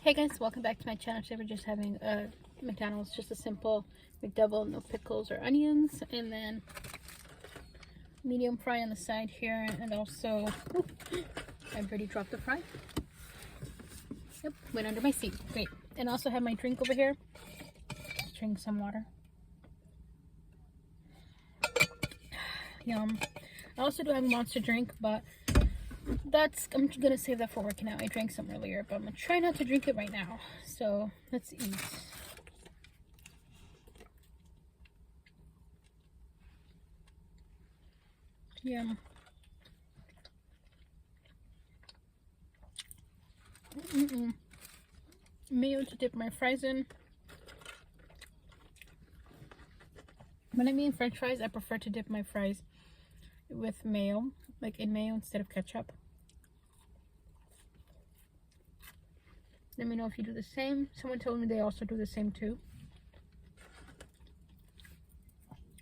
Hey guys, welcome back to my channel. Today we're just having a McDonald's, just a simple McDouble, no pickles or onions, and then medium fry on the side here, and also I've already dropped the fry. Yep, went under my seat. Great. And also have my drink over here. Just drink some water. Yum. I also do have a Monster drink, but I'm gonna save that for working out. I drank some earlier, but I'm gonna try not to drink it right now. So let's eat. Yum. Mayo to dip my fries in. When I mean French fries, I prefer to dip my fries with mayo, like in mayo instead of ketchup. Let me know if you do the same. Someone told me they also do the same too.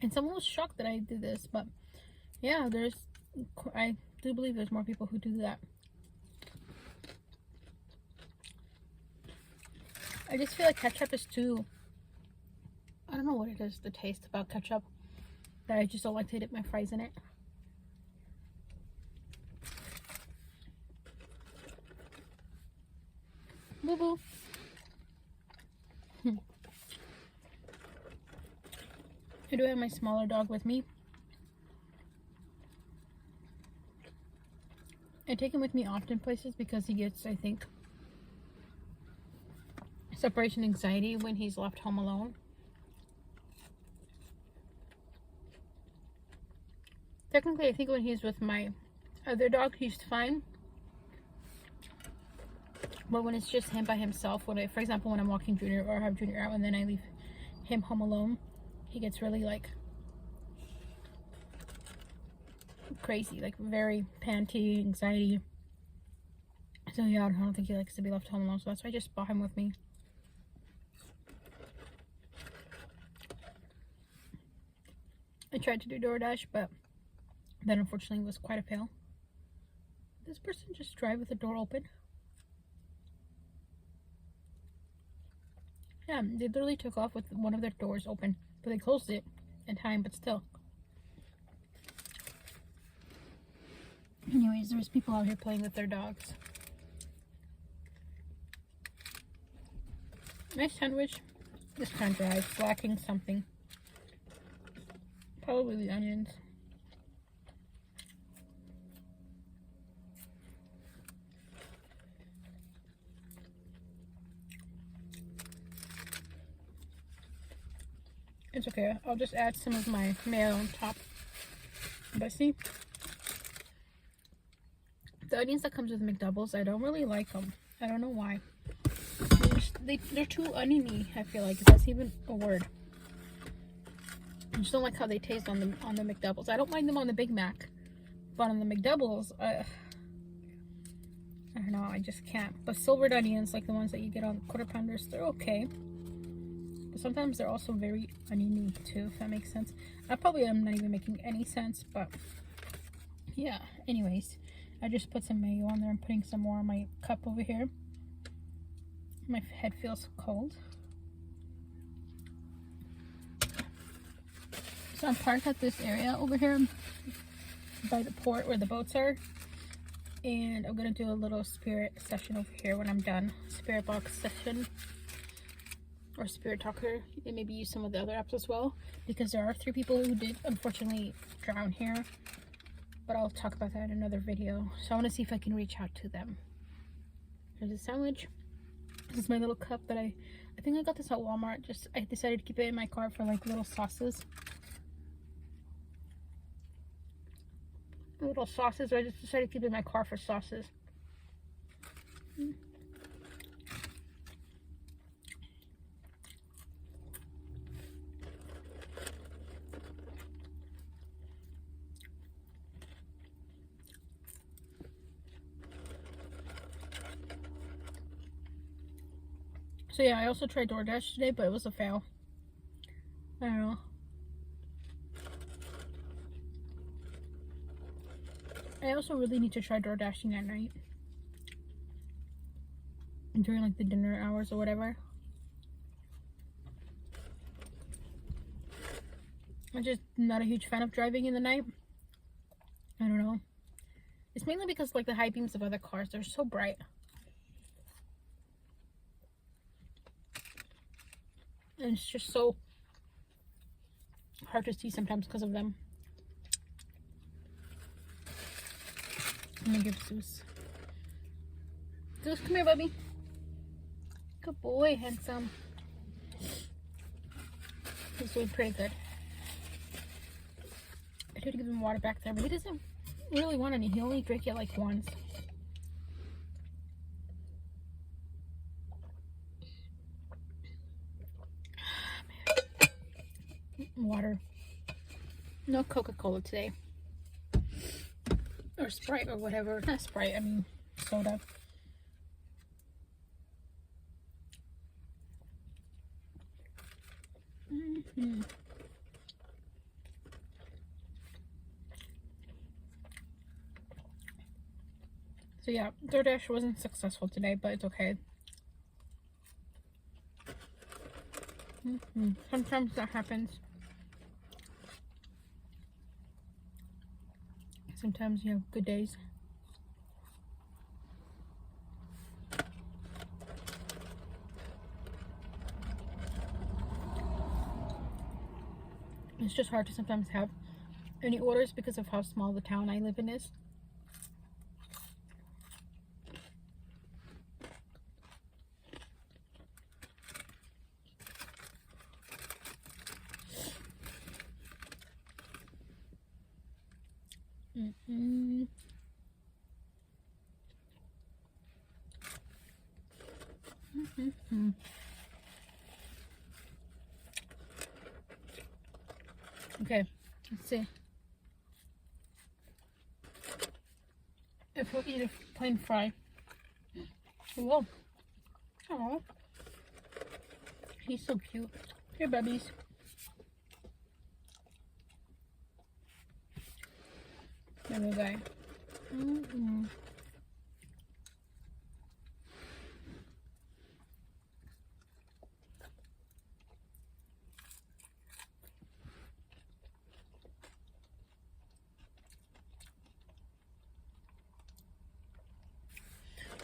And someone was shocked that I did this, but yeah, I do believe there's more people who do that. I just feel like ketchup is too, I don't know what it is, the taste about ketchup, that I just don't like to dip my fries in it. Boo boo. I do have my smaller dog with me. I take him with me often places because he gets, I think, separation anxiety when he's left home alone. Technically, I think when he's with my other dog, he's fine. But when it's just him by himself, for example, when I'm walking Junior or have Junior out and then I leave him home alone, he gets really like crazy, like very panty, anxiety. So yeah, I don't think he likes to be left home alone. So that's why I just brought him with me. I tried to do DoorDash, but that unfortunately was quite a fail. This person just drive with the door open. Yeah, they literally took off with one of their doors open, but they closed it in time, but still. Anyways, there's people out here playing with their dogs. Nice sandwich. This kind of dry. It's lacking something. Probably the onions. It's okay. I'll just add some of my mayo on top. But see, the onions that comes with McDoubles, I don't really like them. I don't know why. They're too oniony, I feel like. If that's even a word. I just don't like how they taste on the McDoubles. I don't mind them on the Big Mac, but on the McDoubles, I don't know. I just can't. But silvered onions, like the ones that you get on quarter pounders, they're okay. But sometimes they're also very oniony too, if that makes sense. I probably am not even making any sense, but yeah. Anyways, I just put some mayo on there. I'm putting some more on my cup over here. My head feels cold. So I'm parked at this area over here by the port where the boats are. And I'm going to do a little spirit session over here when I'm done. Spirit box session. Or Spirit Talker, and maybe use some of the other apps as well, because there are 3 people who did unfortunately drown here, but I'll talk about that in another video. So I want to see if I can reach out to them. Here's a sandwich. This is my little cup that I think I got this at Walmart. I decided to keep it in my car for like little sauces. I just decided to keep it in my car for sauces. So yeah, I also tried DoorDash today, but it was a fail. I don't know. I also really need to try DoorDashing at night. during like the dinner hours or whatever. I'm just not a huge fan of driving in the night. I don't know. It's mainly because like the high beams of other cars, they're so bright. And it's just so hard to see sometimes because of them. I'm gonna give Zeus. Zeus, come here, baby. Good boy, handsome. He's doing pretty good. I did give him water back there, but he doesn't really want any. He only drank it like once. Water. No Coca-Cola today. Or Sprite or whatever. Not Sprite, I mean soda. So yeah, DoorDash wasn't successful today, but it's okay. Sometimes that happens. Sometimes you have good days. It's just hard to sometimes have any orders because of how small the town I live in is. Okay, let's see. If we'll eat a plain fry. Whoa. Oh, he's so cute. Here, babies. Little guy.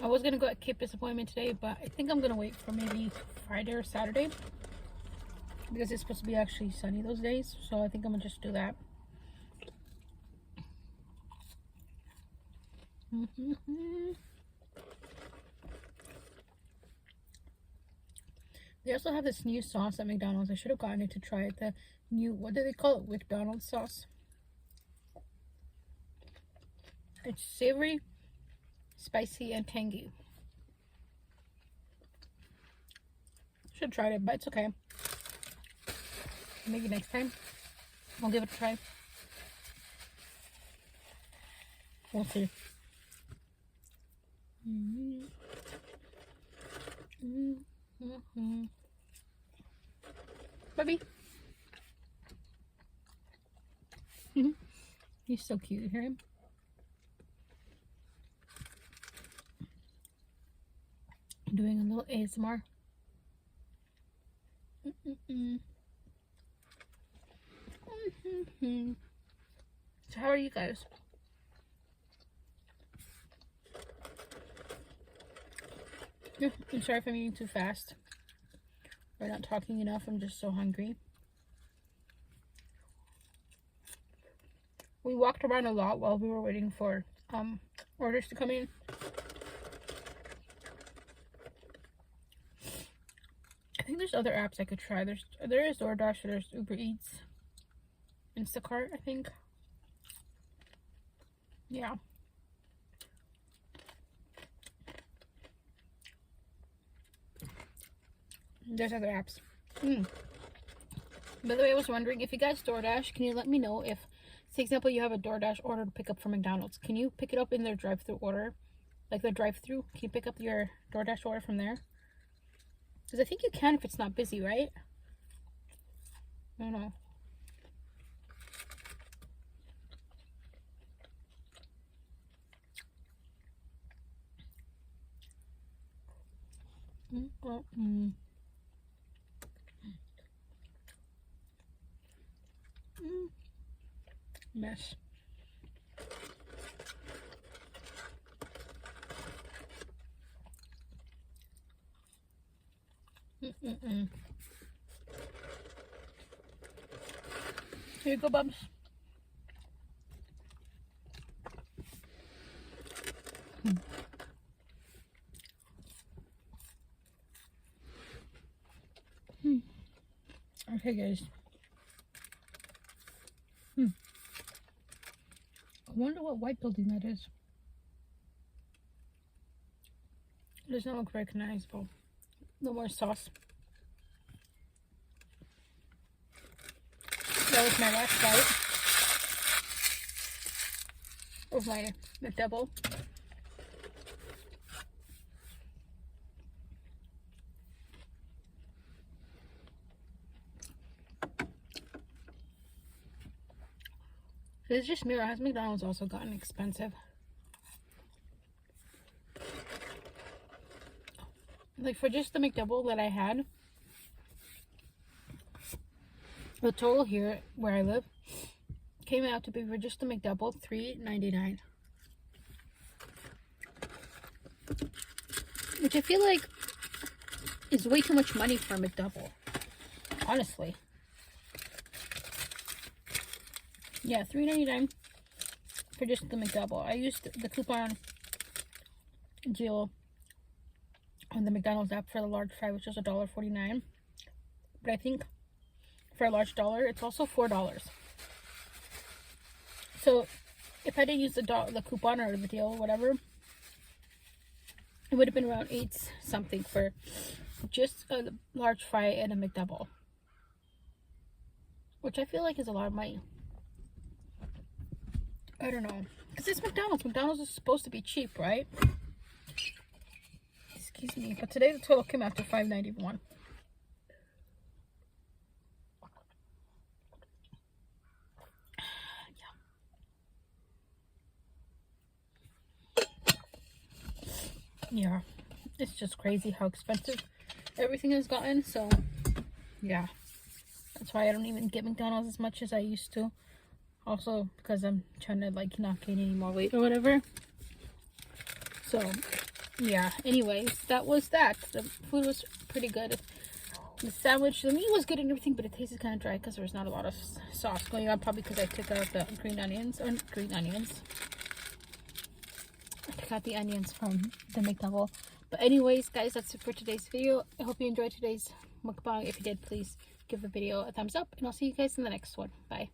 I was gonna go at Kip's appointment today, but I think I'm gonna wait for maybe Friday or Saturday because it's supposed to be actually sunny those days. So I think I'm gonna just do that. They also have this new sauce at McDonald's. I should have gotten it to try it. The new, what do they call it? McDonald's sauce. It's savory, spicy, and tangy. Should have tried it, but it's okay. Maybe next time I'll give it a try. We'll see. Baby. He's so cute. You hear him? Doing a little ASMR. So how are you guys? I'm sorry if I'm eating too fast or not talking enough. I'm just so hungry. We walked around a lot while we were waiting for orders to come in. I think there's other apps I could try. There is DoorDash, there's Uber Eats, Instacart, I think. Yeah. There's other apps. By the way, I was wondering if you guys DoorDash, can you let me know if, for example, you have a DoorDash order to pick up from McDonald's. Can you pick it up in their drive-thru order? Like the drive-thru? Can you pick up your DoorDash order from there? Because I think you can if it's not busy, right? I don't know. Mess. Here you go, Bubs. Okay, guys. I wonder what white building that is. It does not look recognizable. No more sauce. That was my last bite of my McDouble. It's just me, or has McDonald's also gotten expensive? Like for just the McDouble that I had, the total here where I live came out to be for just the McDouble $3.99, which I feel like is way too much money for a McDouble, honestly. Yeah, $3.99 for just the McDouble. I used the coupon deal on the McDonald's app for the large fry, which is $1.49. But I think for a large dollar, it's also $4. So if I didn't use the coupon or the deal or whatever, it would have been around $8 something for just a large fry and a McDouble, which I feel like is a lot of money. I don't know, because it's McDonald's. McDonald's is supposed to be cheap, right? Excuse me, but today the total came out to $5.91. Yeah, it's just crazy how expensive everything has gotten. So yeah, that's why I don't even get McDonald's as much as I used to. Also because I'm trying to like not gain any more weight or whatever. So yeah, anyways, that was that. The food was pretty good. The sandwich, the meat was good and everything, but it tasted kind of dry because there was not a lot of sauce going on. Probably because I took out the green onions. I took out the onions from the McDouble. But anyways, guys, that's it for today's video. I hope you enjoyed today's mukbang. If you did, please give the video a thumbs up, and I'll see you guys in the next one. Bye.